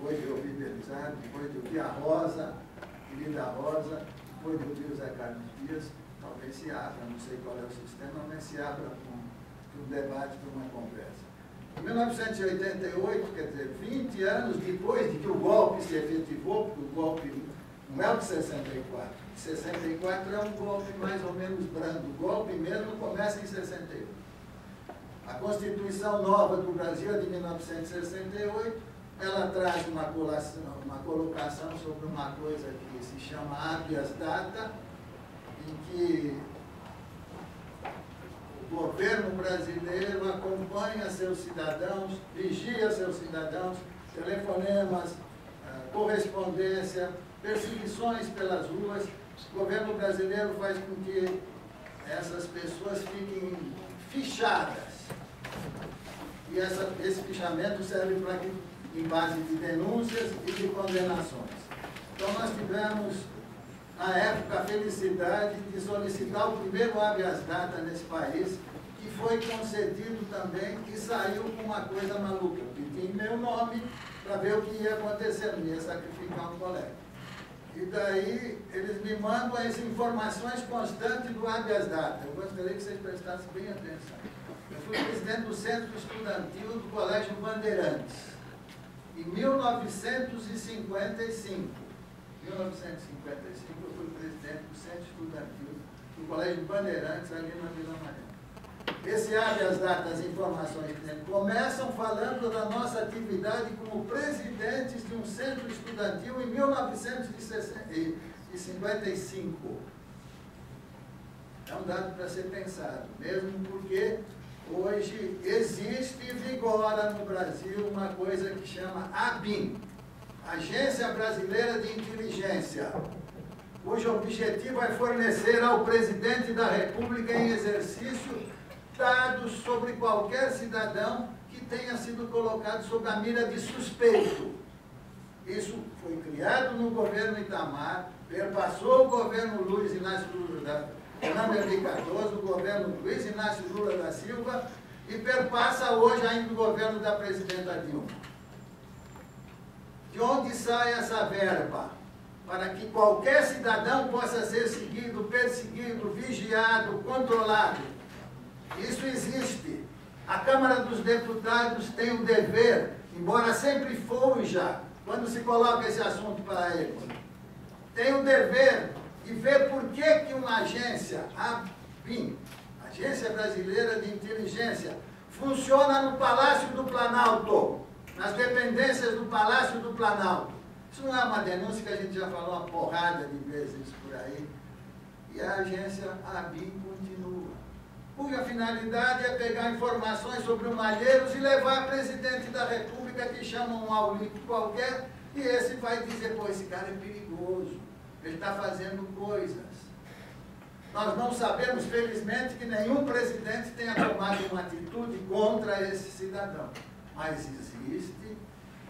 depois de ouvir Belisário, depois de ouvir a Rosa, querida Rosa, depois de ouvir o Zé Carlos Dias, talvez se abra, não sei qual é o sistema, mas se abra para um debate, para uma conversa. Em 1988, quer dizer, 20 anos depois de que o golpe se efetivou, porque o golpe não é o de 64. De 64 é um golpe mais ou menos brando. O golpe mesmo começa em 68. A Constituição Nova do Brasil é de 1968. Ela traz uma colocação sobre uma coisa que se chama habeas data, em que o governo brasileiro acompanha seus cidadãos, vigia seus cidadãos, telefonemas, correspondência, perseguições pelas ruas. O governo brasileiro faz com que essas pessoas fiquem fichadas. E esse fichamento serve para que, em base de denúncias e de condenações. Então, nós tivemos, na época, a felicidade de solicitar o primeiro habeas data nesse país, que foi concedido também, que saiu com uma coisa maluca. Eu pedi meu nome para ver o que ia acontecer, não ia sacrificar um colega. E daí, eles me mandam as informações constantes do habeas data. Eu gostaria que vocês prestassem bem atenção. Eu fui presidente do Centro Estudantil do Colégio Bandeirantes, em 1955. 1955, eu fui presidente do Centro Estudantil do Colégio Bandeirantes, ali na Vila Mariana. Esse habeas data, as informações que tem, começam falando da nossa atividade como presidentes de um centro estudantil em 1955. É um dado para ser pensado, mesmo porque hoje existe e vigora no Brasil uma coisa que chama ABIN, Agência Brasileira de Inteligência, cujo objetivo é fornecer ao presidente da República em exercício dados sobre qualquer cidadão que tenha sido colocado sob a mira de suspeito. Isso foi criado no governo Itamar, perpassou o governo Luiz Inácio Lula da Fernando Henrique Cardoso, o governo Luiz Inácio Lula da Silva, e perpassa hoje ainda o governo da presidenta Dilma. De onde sai essa verba? Para que qualquer cidadão possa ser seguido, perseguido, vigiado, controlado. Isso existe. A Câmara dos Deputados tem o dever, embora sempre fuja, quando se coloca esse assunto para eles, tem o dever de ver por que uma agência, a ABIN, Agência Brasileira de Inteligência, funciona no Palácio do Planalto, nas dependências do Palácio do Planalto. Isso não é uma denúncia que a gente já falou uma porrada de vezes por aí. E a agência ABIN continua. Cuja finalidade é pegar informações sobre o Malheiros e levar a presidente da República, que chama um aulito qualquer, e esse vai dizer, pô, esse cara é perigoso, ele está fazendo coisas. Nós não sabemos, felizmente, que nenhum presidente tenha tomado uma atitude contra esse cidadão. Mas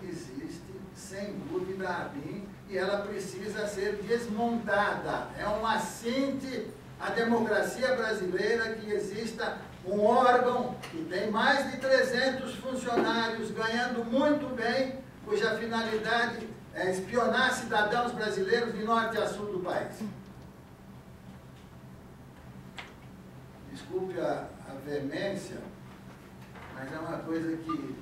existe, sem dúvida, a ABIN, e ela precisa ser desmontada. É um assinte à democracia brasileira que exista um órgão que tem mais de 300 funcionários ganhando muito bem, cuja finalidade é espionar cidadãos brasileiros de norte a sul do país. Desculpe a veemência, mas é uma coisa que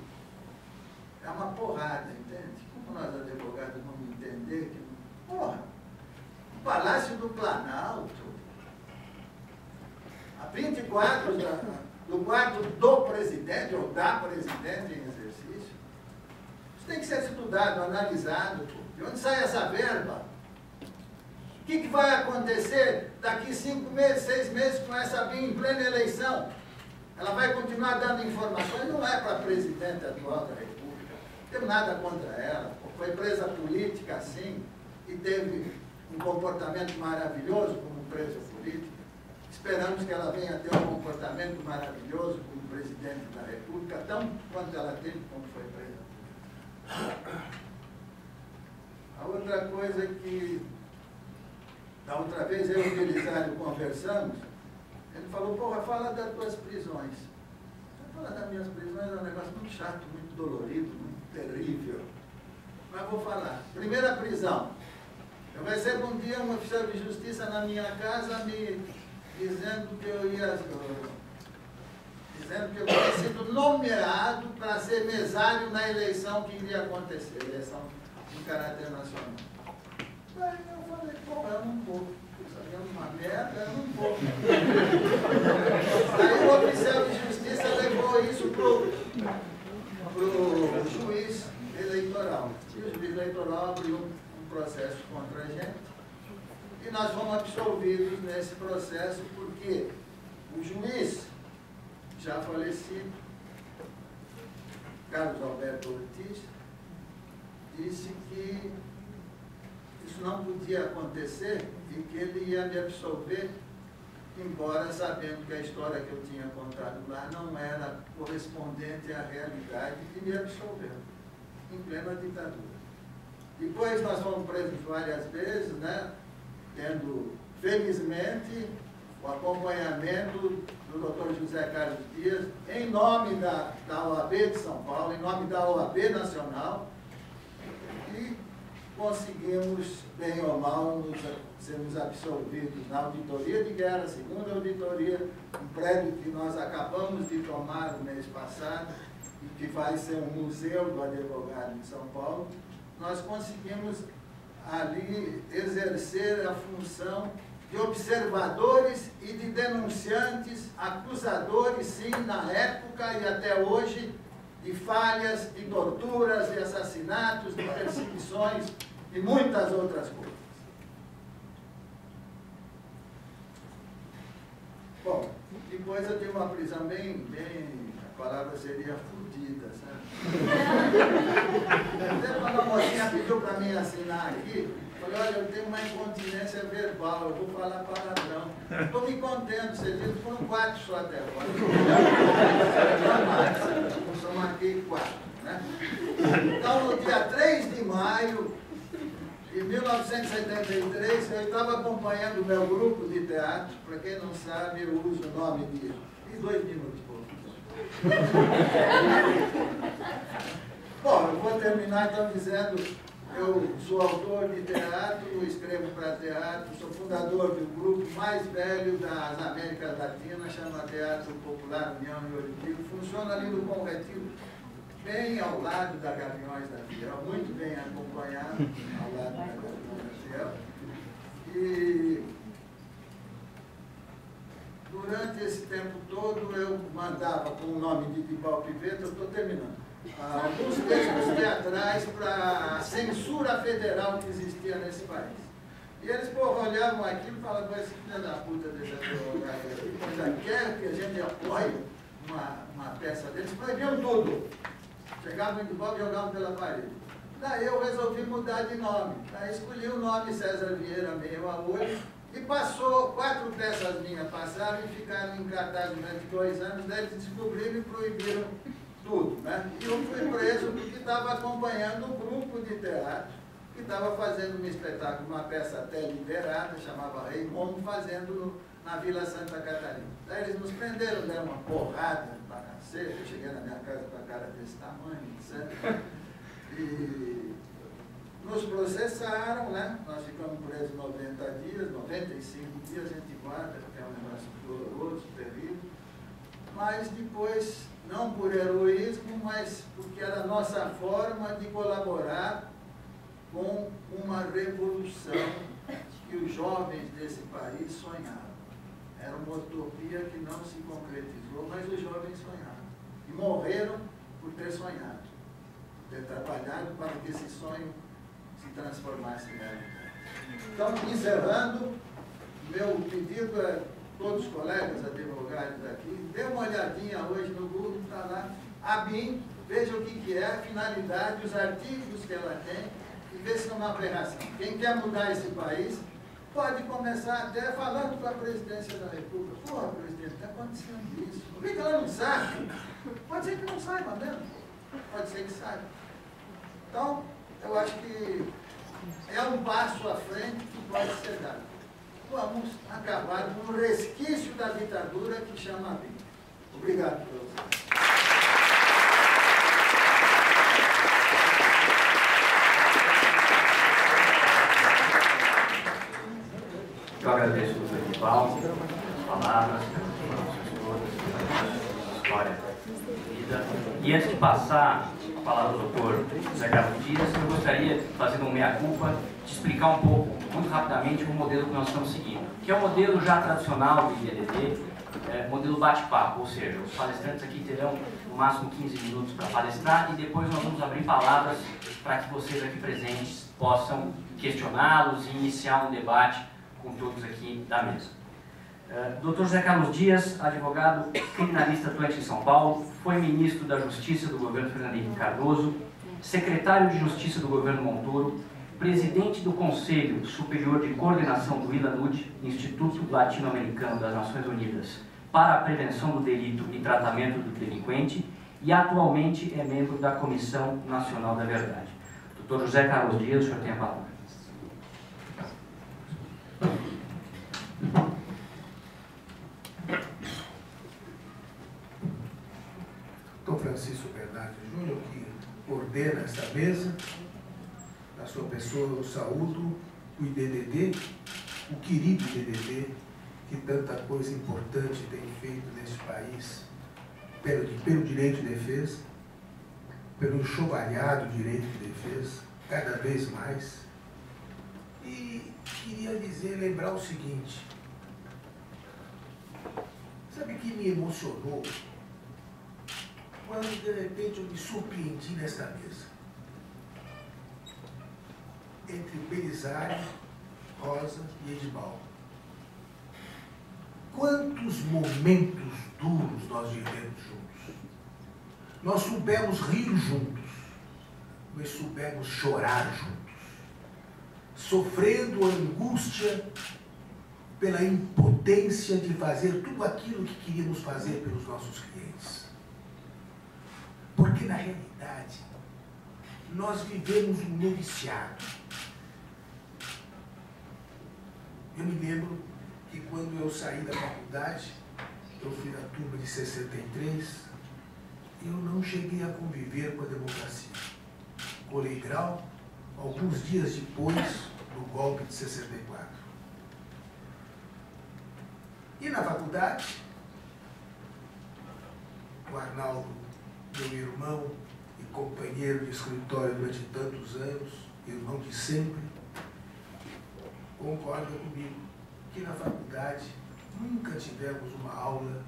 é uma porrada, entende? Como nós advogados vamos entender que, porra, o Palácio do Planalto, a 24 do quarto do presidente ou da presidente em exercício, isso tem que ser estudado, analisado. De onde sai essa verba? O que vai acontecer daqui 5 meses, 6 meses com essa ABIN em plena eleição? Ela vai continuar dando informações, não é para a presidente atual da República, não temos nada contra ela, foi presa política assim, e teve um comportamento maravilhoso como presa política. Esperamos que ela venha ter um comportamento maravilhoso como presidente da República, tão quanto ela teve quando foi presa. A outra coisa que, da outra vez, eu e o Belisário conversamos, ele falou, porra, fala das tuas prisões. Falar das minhas prisões é um negócio muito chato, muito dolorido, muito terrível. mas vou falar. Primeira prisão. Eu recebo um dia um oficial de justiça na minha casa me dizendo que eu tinha sido nomeado para ser mesário na eleição que iria acontecer, eleição de caráter nacional. Aí eu falei, pô, eu não vou. Isso aqui é uma merda, eu não vou. Aí o oficial de justiça levou isso pro juiz eleitoral. E o juiz eleitoral abriu um processo contra a gente. E nós fomos absolvidos nesse processo porque o juiz, já falecido, Carlos Alberto Ortiz, disse que isso não podia acontecer e que ele ia me absolver, embora sabendo que a história que eu tinha contado lá não era correspondente à realidade, e me absolveu, em plena ditadura. Depois nós fomos presos várias vezes, né, tendo, felizmente, o acompanhamento do Dr. José Carlos Dias, em nome da OAB de São Paulo, em nome da OAB Nacional, e conseguimos, bem ou mal, sermos absolvidos na auditoria de guerra, segunda auditoria, um prédio que nós acabamos de tomar no mês passado, e que vai ser um museu do advogado de São Paulo. Nós conseguimos ali exercer a função de observadores e de denunciantes, acusadores, sim, na época e até hoje, de falhas, de torturas, de assassinatos, de perseguições e muitas outras coisas. Bom, depois eu tive uma prisão bem, a palavra seria fodida, sabe? Até quando a mocinha pediu para mim assinar aqui, falei, olha, eu tenho uma incontinência verbal, eu vou falar palavrão. Estou me contendo, vocês viram, foram 4 só até agora. Eu só marquei 4, né? Então, no dia 3 de maio de 1973, eu estava acompanhando o meu grupo de teatro. Para quem não sabe, eu uso o nome de... E 2 minutos, pô. Bom, eu vou terminar então dizendo, eu sou autor de teatro, escrevo para teatro, sou fundador do grupo mais velho das Américas Latinas, chama Teatro Popular União e Olímpico, funciona ali no Bom Retiro, bem ao lado da Gaviões da Fiel, muito bem acompanhado, ao lado da Gaviões da Fiel. E durante esse tempo todo eu mandava com o nome de Dibal Piveta, eu estou terminando, alguns textos teatrais para a censura federal que existia nesse país. E eles, olhavam aquilo e falavam, esse filho da puta desse advogado aqui, ainda quer que a gente apoie uma peça deles, proibiam tudo. Chegavam em Dibal e jogavam pela parede. Daí eu resolvi mudar de nome. Daí escolhi o nome César Vieira Meio a Olho e passou, 4 peças minhas passaram e ficaram em cartaz durante 2 anos, daí eles descobriram e proibiram tudo, né? E eu fui preso porque estava acompanhando um grupo de teatro que estava fazendo um espetáculo, uma peça até liberada, chamava Raimundo, fazendo na Vila Santa Catarina. Daí eles nos prenderam, deram uma porrada para cacete, eu cheguei na minha casa com a cara desse tamanho, etc. E nos processaram, né? Nós ficamos presos 90 dias, 95 dias, a gente guarda, que é um negócio doloroso, terrível. Mas depois, não por heroísmo, mas porque era a nossa forma de colaborar com uma revolução que os jovens desse país sonhavam. Era uma utopia que não se concretizou, mas os jovens sonhavam. E morreram por ter sonhado, por ter trabalhado para que esse sonho se transformasse em realidade. Então, encerrando, meu pedido a todos os colegas advogados aqui, dê uma olhadinha hoje no Google, está lá, a BIM, veja o que é a finalidade, os artigos que ela tem, e vê se não é uma aberração. Quem quer mudar esse país, pode começar até falando com a presidência da República. Porra, presidente, está acontecendo isso. Por que ela não sabe? Pode ser que não saiba mesmo. Pode ser que saiba. Então, eu acho que é um passo à frente que pode ser dado. Vamos acabar com um resquício da ditadura que chama a BIM. Obrigado por vocês. agradeço ao doutor Edivaldo pelas palavras, pelas informações todas, pela história de vida. E antes de passar a palavra ao doutor José Carlos Dias, eu gostaria, fazendo um meia-culpa, de explicar um pouco, muito rapidamente, o modelo que nós estamos seguindo, que é o modelo já tradicional do IDDD, modelo bate-papo, ou seja, os palestrantes aqui terão no máximo 15 minutos para palestrar e depois nós vamos abrir palavras para que vocês aqui presentes possam questioná-los e iniciar um debate com todos aqui da mesa. Dr. José Carlos Dias, advogado criminalista atuante em São Paulo, foi ministro da Justiça do governo Fernando Henrique Cardoso, secretário de Justiça do governo Montoro, presidente do Conselho Superior de Coordenação do ILANUD, Instituto Latino-Americano das Nações Unidas para a Prevenção do Delito e Tratamento do Delinquente, e atualmente é membro da Comissão Nacional da Verdade. Dr. José Carlos Dias, o senhor tem a palavra. Dr. Francisco Bernardo Júnior, que coordena esta mesa, na sua pessoa eu saúdo o IDDD, o querido IDDD, que tanta coisa importante tem feito neste país, pelo direito de defesa, pelo enxovalhado direito de defesa, cada vez mais. E queria lembrar o seguinte, sabe que me emocionou quando de repente eu me surpreendi nesta mesa? Entre Belisário, Rosa e Edivaldo. Quantos momentos duros nós vivemos juntos. Nós soubemos rir juntos, mas soubemos chorar juntos, sofrendo a angústia pela impotência de fazer tudo aquilo que queríamos fazer pelos nossos clientes. Porque, na realidade, nós vivemos um noviciado. Eu me lembro que quando eu saí da faculdade, eu fui da turma de 63, eu não cheguei a conviver com a democracia. Colei grau alguns dias depois do golpe de 64. E na faculdade, o Arnaldo, meu irmão e companheiro de escritório durante tantos anos, irmão de sempre, concorda comigo que na faculdade nunca tivemos uma aula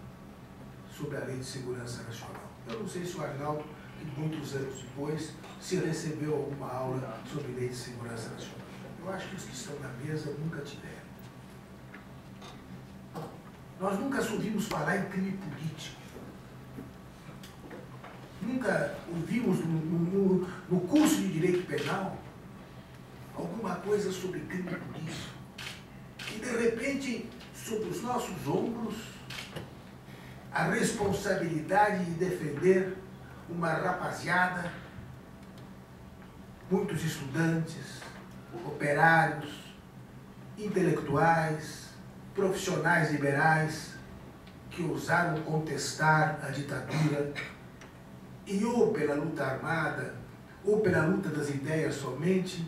sobre a Lei de Segurança Nacional. Eu não sei se o Arnaldo, que muitos anos depois, se recebeu alguma aula sobre Lei de Segurança Nacional. Eu acho que os que estão na mesa nunca tiveram. Nós nunca ouvimos falar em crime político. Nunca ouvimos no curso de Direito Penal alguma coisa sobre crime político. E, de repente, sobre os nossos ombros, a responsabilidade de defender uma rapaziada, muitos estudantes, operários, intelectuais, profissionais liberais, que ousaram contestar a ditadura e ou pela luta armada, ou pela luta das ideias somente,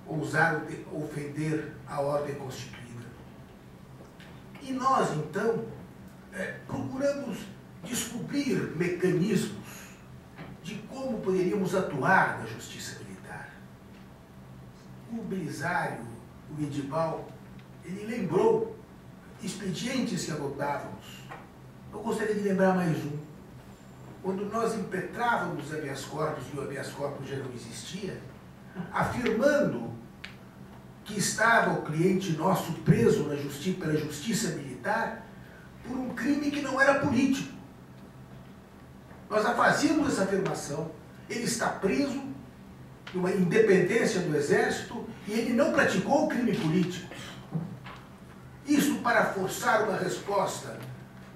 ousaram ofender a ordem constituída. E nós, então, procuramos descobrir mecanismos de como poderíamos atuar na justiça militar. O Belisário, o Edivaldo, ele lembrou expedientes que adotávamos. Eu gostaria de lembrar mais um. Quando nós impetrávamos habeas corpus e o habeas corpus já não existia, afirmando que estava o cliente nosso preso pela justiça militar por um crime que não era político. Nós fazíamos essa afirmação. Ele está preso numa independência do Exército e ele não praticou o crime político. Isso para forçar uma resposta.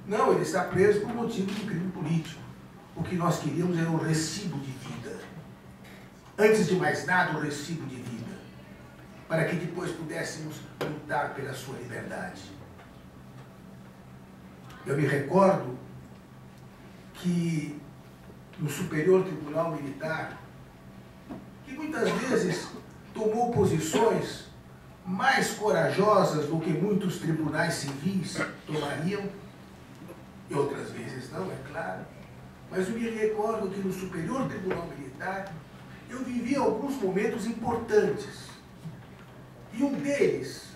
Não, ele está preso por motivo de crime político. O que nós queríamos era um recibo de vida. Antes de mais nada, um recibo de vida. Para que depois pudéssemos lutar pela sua liberdade. Eu me recordo que no Superior Tribunal Militar, que muitas vezes tomou posições mais corajosas do que muitos tribunais civis tomariam, e outras vezes não, é claro, mas eu me recordo que no Superior Tribunal Militar eu vivi alguns momentos importantes. E um deles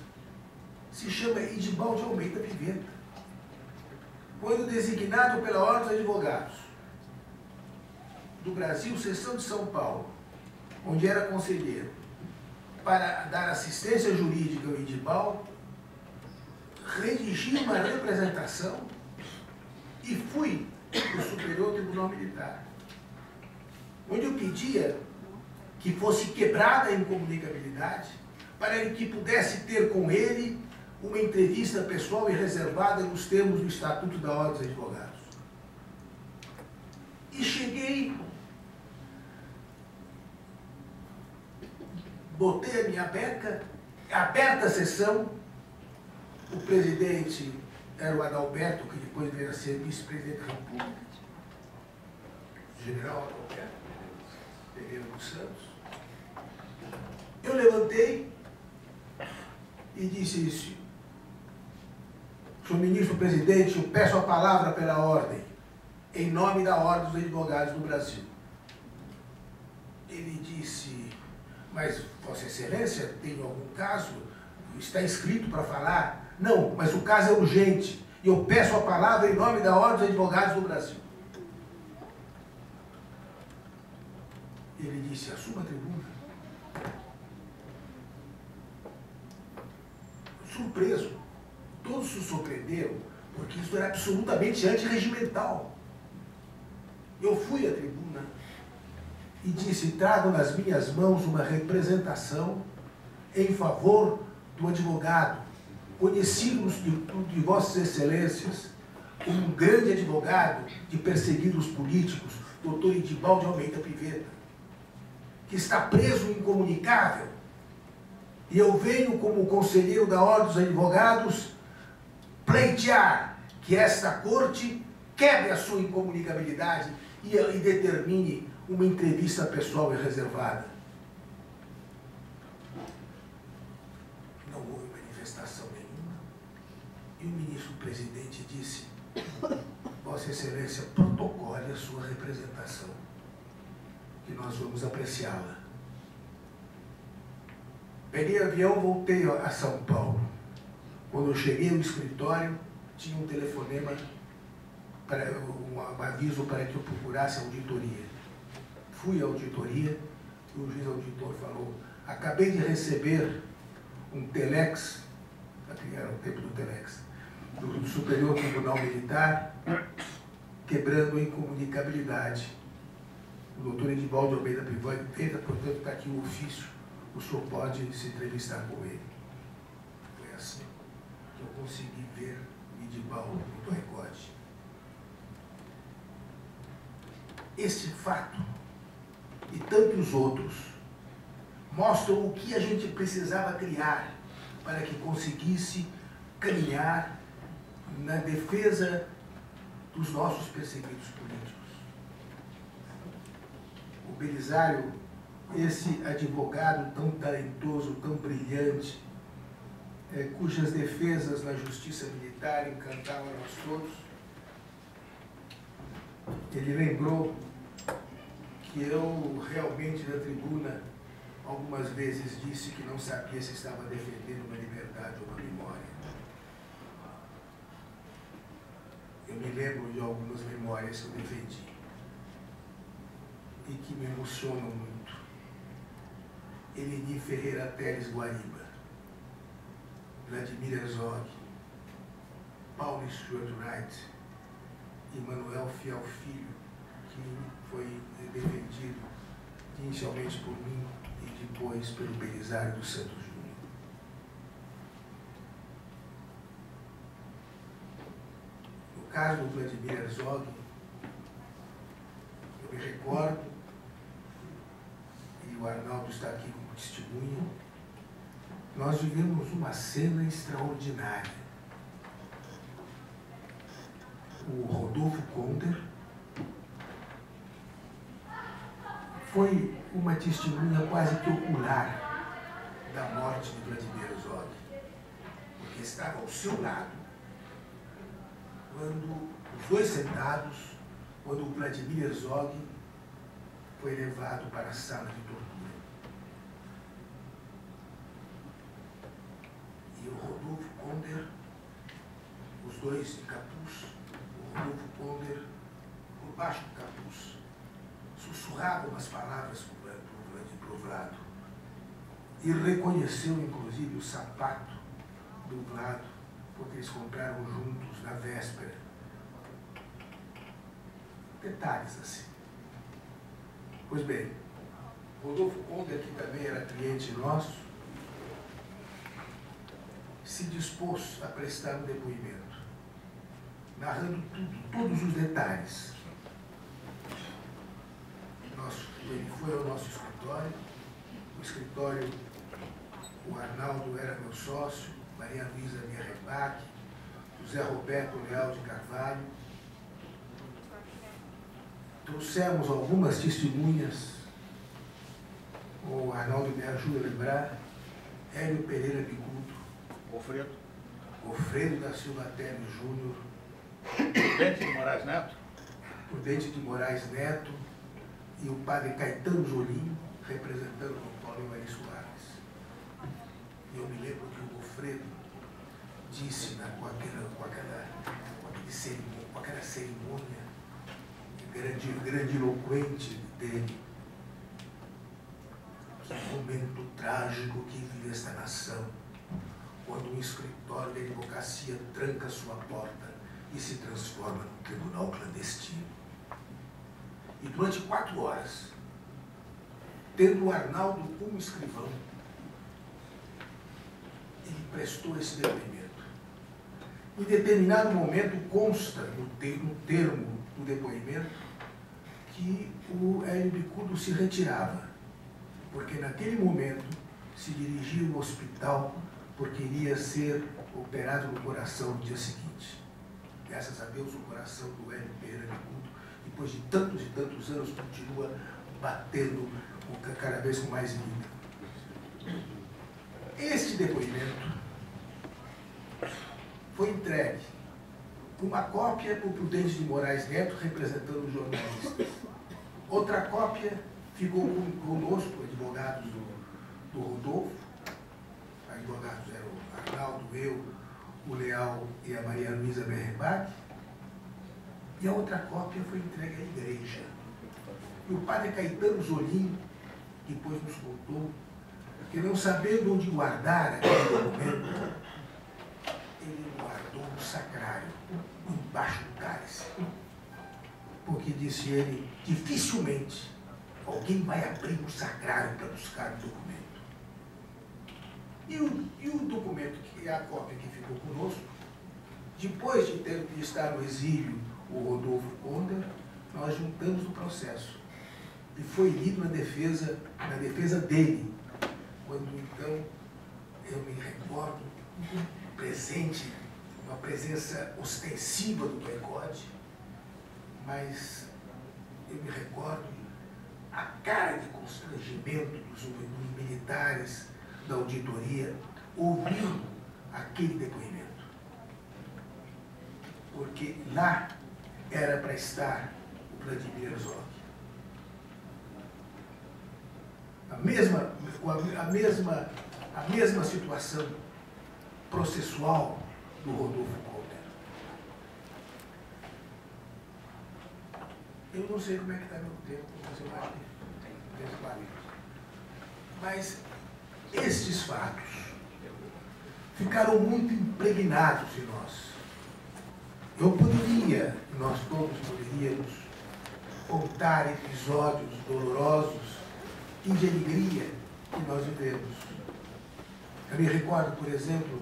se chama Edibal de Almeida Piventa. Quando designado pela Ordem dos Advogados do Brasil, seção de São Paulo, onde era conselheiro, para dar assistência jurídica ao Edibal, redigi uma representação e fui para o Superior Tribunal Militar, onde eu pedia que fosse quebrada a incomunicabilidade para que pudesse ter com ele uma entrevista pessoal e reservada nos termos do Estatuto da Ordem dos Advogados. E cheguei, botei a minha beca, aberta a sessão, o presidente era o Adalberto, que depois veio a ser vice-presidente da República, o general Adalberto Pereira dos Santos. Eu levantei e disse isso: senhor ministro-presidente, eu peço a palavra pela ordem, em nome da Ordem dos Advogados do Brasil. Ele disse: mas, Vossa Excelência, tem algum caso? Está inscrito para falar? Não, mas o caso é urgente, e eu peço a palavra em nome da Ordem dos Advogados do Brasil. Ele disse: assuma a tribuna. Surpreso. Todos se surpreenderam, porque isso era absolutamente antirregimental. Eu fui à tribuna e disse: trago nas minhas mãos uma representação em favor do advogado, conhecido de Vossas Excelências como um grande advogado de perseguidos políticos, doutor Edibal de Almeida Piventa, que está preso incomunicável. E eu venho, como conselheiro da Ordem dos Advogados, pleitear que esta corte quebre a sua incomunicabilidade e determine uma entrevista pessoal e reservada. Não houve manifestação nenhuma. E o ministro-presidente disse: Vossa Excelência, protocole a sua representação, que nós vamos apreciá-la. Peguei avião, voltei a São Paulo. Quando eu cheguei ao escritório, tinha um telefonema, um aviso para que eu procurasse a auditoria. Fui à auditoria e o juiz auditor falou: acabei de receber um telex, era o tempo do telex, do Superior Tribunal Militar, quebrando a incomunicabilidade. O doutor Edibal de Almeida Piventa, portanto, está aqui o ofício. O senhor pode se entrevistar com ele. Foi assim que eu consegui ver o Edibal no recorde. Este fato e tantos outros mostram o que a gente precisava criar para que conseguisse caminhar na defesa dos nossos perseguidos políticos. O Belisário, esse advogado tão talentoso, tão brilhante, cujas defesas na justiça militar encantavam a nós todos, ele lembrou que eu realmente na tribuna algumas vezes disse que não sabia se estava defendendo uma liberdade ou uma memória. Eu me lembro de algumas memórias que eu defendi e que me emocionam muito. Eleni Ferreira Teles Guariba, Vladimir Herzog, Paulo Stuart Wright e Manuel Fiel Filho, que foi defendido inicialmente por mim e depois pelo Belisário dos Santos Júnior. No caso do Vladimir Herzog, eu me recordo, e o Arnaldo está aqui como testemunha, nós vivemos uma cena extraordinária. O Rodolfo Konder foi uma testemunha quase que ocular da morte de Vladimir Herzog, porque estava ao seu lado quando os dois sentados, quando o Vladimir Herzog foi levado para a sala de tortura. E o Rodolfo Konder, os dois de capuz, o Rodolfo Konder, por baixo do capuz, sussurravam as palavras para o Vlado. E reconheceu, inclusive, o sapato do Vlado, porque eles compraram juntos na véspera. Detalhes assim. Pois bem, Rodolfo Konder, que também era cliente nosso, se dispôs a prestar um depoimento, narrando tudo, todos os detalhes. Ele foi ao nosso escritório, o escritório, o Arnaldo era meu sócio, Maria Luísa Merenbach, José Roberto Leal de Carvalho. Trouxemos algumas testemunhas, o Arnaldo me ajuda a lembrar, Hélio Pereira Bicudo, Alfredo da Silva Teles Júnior, Prudente de Moraes Neto, Prudente de Moraes Neto e o padre Caetano Zolim, representando o Paulo Maria Soares. E eu me lembro que o Alfredo disse com aquela cerimônia grandiloquente dele, que momento trágico que vive esta nação, quando um escritório de advocacia tranca sua porta e se transforma num tribunal clandestino. E durante 4 horas, tendo o Arnaldo como escrivão, ele prestou esse depoimento. Em determinado momento consta no termo do depoimento que o Hélio Bicudo se retirava, porque naquele momento se dirigia ao hospital porque iria ser operado no coração no dia seguinte. Graças a Deus o coração do Hélio Pereira Bicudo, depois de tantos e tantos anos, continua batendo cada vez com mais vida. Este depoimento foi entregue, uma cópia para o Prudente de Moraes Neto, representando os jornalistas. Outra cópia ficou conosco, advogados do Rodolfo. Advogados eram o Arnaldo, eu, o Leal e a Maria Luísa Merenbach. E a outra cópia foi entregue à igreja. E o padre Caetano Zolim depois nos contou que, não sabendo onde guardar aquele documento, ele guardou no sacrário, embaixo do cálice. Porque, disse ele, dificilmente alguém vai abrir o sacrário para buscar o documento. E o documento, que é a cópia que ficou conosco, depois de estar no exílio o Rodolfo Konder, nós juntamos o processo. E foi lido na defesa dele, quando então eu me recordo presente, uma presença ostensiva do Pecode, mas eu me recordo a cara de constrangimento dos militares da auditoria ouvindo aquele depoimento. Porque lá era para estar o Vladimir Herzog. A mesma situação processual do Rodolfo Konder. Eu não sei como é que está meu tempo, mas eu acho que tem 40. Mas estes fatos ficaram muito impregnados em nós. Nós todos poderíamos contar episódios dolorosos e de alegria que nós vivemos. Eu me recordo, por exemplo,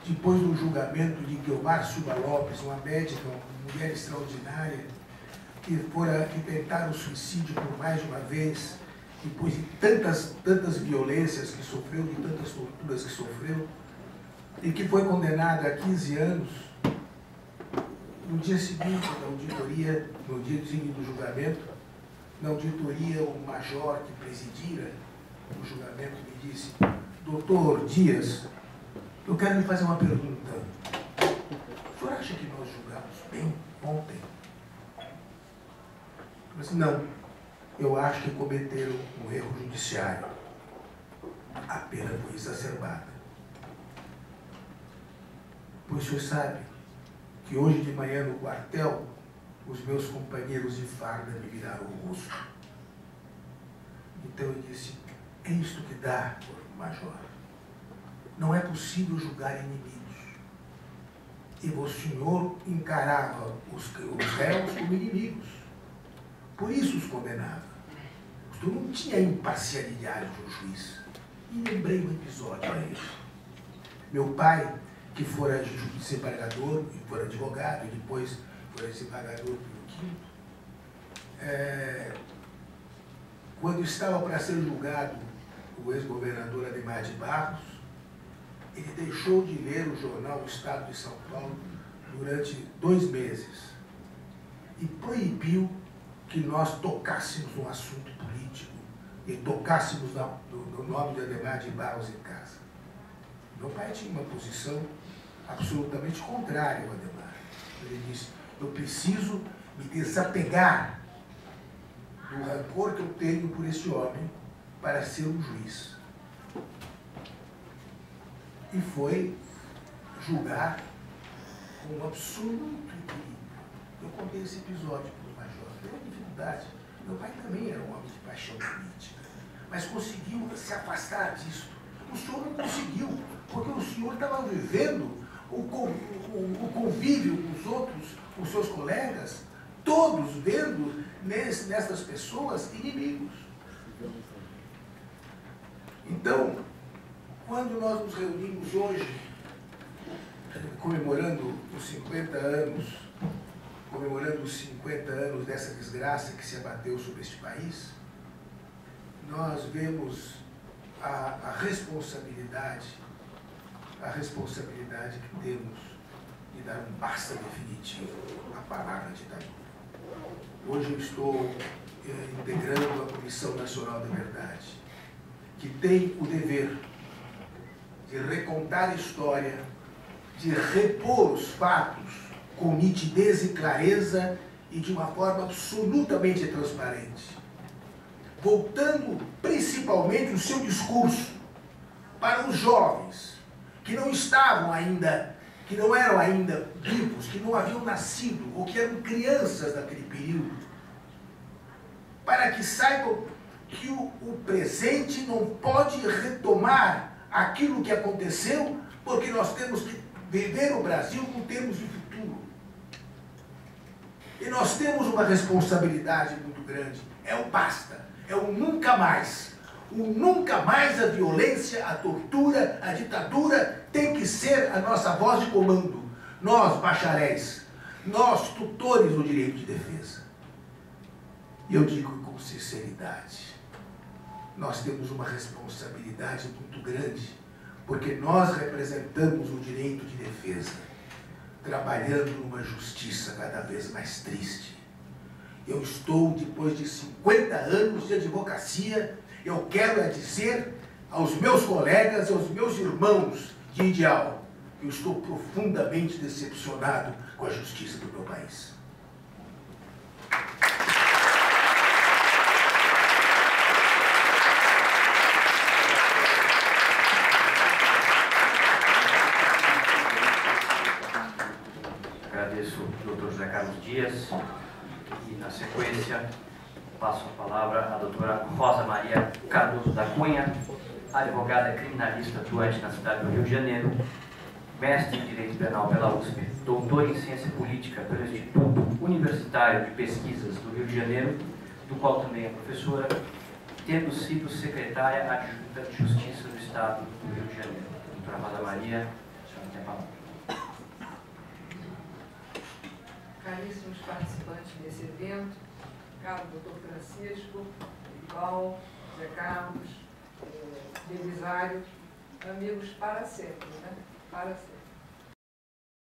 depois do julgamento de Guiomar Silva Lopes, uma médica, uma mulher extraordinária, que tentaram suicídio por mais de uma vez, depois de tantas violências que sofreu, de tantas torturas que sofreu, e que foi condenada a 15 anos. No dia seguinte da auditoria, no dia seguinte do julgamento, na auditoria, o major que presidira o julgamento me disse: Doutor Dias, eu quero lhe fazer uma pergunta. O senhor acha que nós julgamos bem ontem? Mas não, eu acho que cometeram um erro judiciário. A pena foi exacerbada. Pois o senhor sabe que hoje de manhã no quartel, os meus companheiros de farda me viraram o rosto. Então eu disse, é isto que dá, major. Não é possível julgar inimigos. E o senhor encarava os réus como inimigos. Por isso os condenava. O senhor não tinha imparcialidade de um juiz. E lembrei um episódio a ele. Meu pai, que fora desembargador, e fora advogado, e depois fora desembargador pelo quinto, quando estava para ser julgado o ex-governador Ademar de Barros, ele deixou de ler o jornal O Estado de São Paulo durante 2 meses e proibiu que nós tocássemos um assunto político e tocássemos no nome de Ademar de Barros em casa. Meu pai tinha uma posição absolutamente contrária ao Ademar. Ele disse, eu preciso me desapegar do rancor que eu tenho por esse homem para ser um juiz. E foi julgar com um absoluto equilíbrio. Eu contei esse episódio para o major. Foi uma dificuldade. Meu pai também era um homem de paixão política, mas conseguiu se afastar disso. O senhor não conseguiu, porque o senhor estava vivendo o convívio com os outros, com os seus colegas, todos vendo nessas pessoas inimigos. Então, quando nós nos reunimos hoje, comemorando os 50 anos dessa desgraça que se abateu sobre este país, nós vemos a responsabilidade que temos de dar um basta definitivo à palavra ditadura. Hoje eu estou integrando a Comissão Nacional da Verdade, que tem o dever de recontar a história, de repor os fatos com nitidez e clareza e de uma forma absolutamente transparente, voltando principalmente o seu discurso para os jovens que não estavam ainda, que não eram ainda vivos, que não haviam nascido ou que eram crianças naquele período, para que saibam que o presente não pode retomar aquilo que aconteceu, porque nós temos que viver o Brasil com termos de futuro. E nós temos uma responsabilidade muito grande. É o basta, é o nunca mais. O nunca mais a violência, a tortura, a ditadura tem que ser a nossa voz de comando. Nós, bacharéis, nós, tutores do direito de defesa. E eu digo com sinceridade, nós temos uma responsabilidade muito grande, porque nós representamos o direito de defesa, trabalhando numa justiça cada vez mais triste. Eu estou, depois de 50 anos de advocacia, eu quero dizer aos meus colegas, aos meus irmãos de ideal, que eu estou profundamente decepcionado com a justiça do meu país. Agradeço ao Dr. José Carlos Dias e, na sequência, passo a palavra à doutora Rosa Maria Cardoso da Cunha, advogada criminalista atuante na cidade do Rio de Janeiro, mestre em Direito Penal pela USP, doutor em Ciência Política pelo Instituto Universitário de Pesquisas do Rio de Janeiro, do qual também é professora, tendo sido secretária adjunta de Justiça do Estado do Rio de Janeiro. Doutora Rosa Maria, a senhora tem a palavra. Caríssimos participantes desse evento, caro doutor Francisco, Paulo, Zé Carlos, Belisário, amigos para sempre, né? Para sempre.